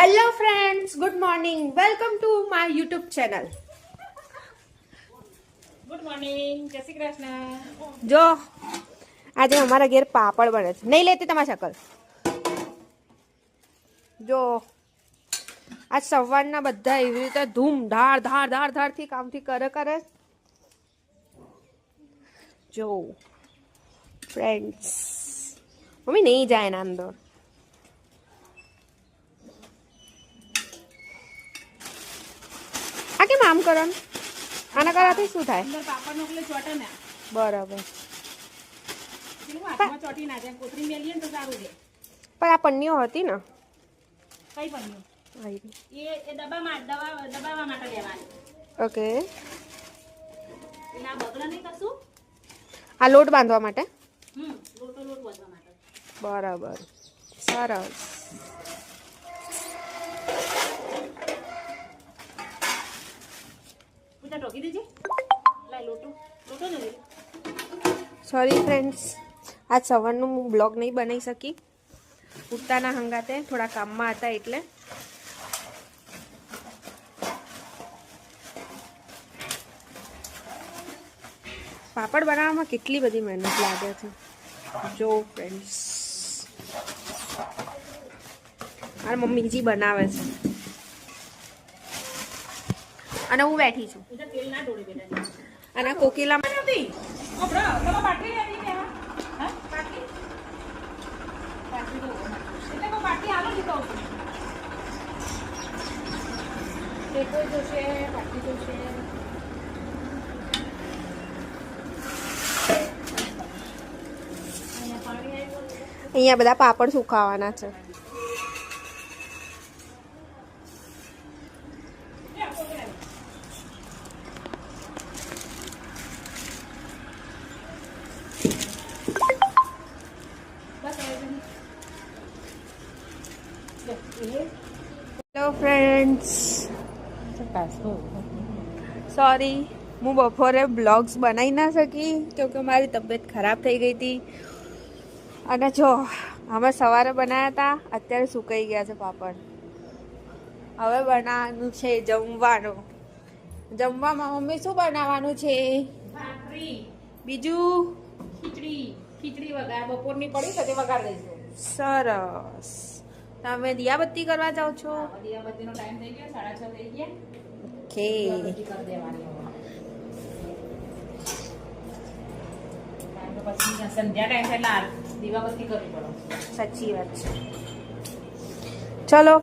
Hello friends, good morning. Welcome to my YouTube channel. Good morning, જય શ્રી કૃષ્ણ. જો આજે અમારા ઘેર પાપડ બને છે. નહીં લેતી તમારી શકલ. જો આજ સવારના બધા એવી રીતે ધૂમ ધાર ધાર ધાર ધારથી કામથી કરે જો ફ્રેન્ડ્સ. મમ્મી નહીં જાય એના અંદર. આ કેમ આમ કરો? આના કરાથી શું થાય? અંદર પાપડ નો એટલે ચોટે ને બરાબર. પેલું હાથમાં ચોટી ના જાય, કોથળી મેલીએ ને તો સારું રહે. પણ આ પન્નીઓ હતી ને કઈ બન્યું? એ દબાવવા માટે લેવાની. ઓકે. એના બગડા નહીં કશું. આ લોટ બાંધવા માટે. લોટ વધવા માટે. બરાબર, સરસ. પૂજા ઢોકી દેજે. લાય લોટો ને. સોરી ફ્રેન્ડ્સ, આજ સવારનું હું બ્લોગ નહીં બનાવી શકી. ઉઠતાના હંગાતે થોડા કામમાં હતા એટલે. પાપડ બનાવવામાં કેટલી બધી મહેનત લાગે છે જો ફ્રેન્ડ્સ. મારી મમ્મીજી બનાવે છે અને હું બેઠી છું. પૂજા તેલ ના ઢોળી બેટા. અને કોકિલામાં નથી ઓબરા તમે બાટલી લેવી કે હા બાટલી દો. એટલે કો બાટલી આલો લીધો ટેકો જોશે, બાટલી જોશે. અહીંયા બધા પાપડ સુકાવાના છે. હેલો ફ્રેન્ડ્સ, સોરી હું બપોરે બ્લોગ્સ બનાવી ના શકી કેમકે મારી તબિયત ખરાબ થઈ ગઈ હતી. અને જો અમે સવારે બનાવ્યા હતા, અત્યારે સુકાઈ ગયા છે પાપડ. હવે બનાવવાનું છે જમવાનું. જમવામાં મમ્મી શું બનાવવાનું છે? ભાખરી, બીજું ખીચડી વગાડ બપોરની પડી તો તે વગાડ દઈશું. સરસ. તમે દિયાબત્તી કરવા જાઓ છો? દિયાબત્તીનો ટાઈમ થઈ ગયો, 6:30 થઈ ગયા. ઓકે. દિયાબત્તી કરી દેવાની હવે. પછી સંધ્યા ટાઈમ એટલે દીવાબત્તી કરવી પડે. સાચી વાત છે. ચલો.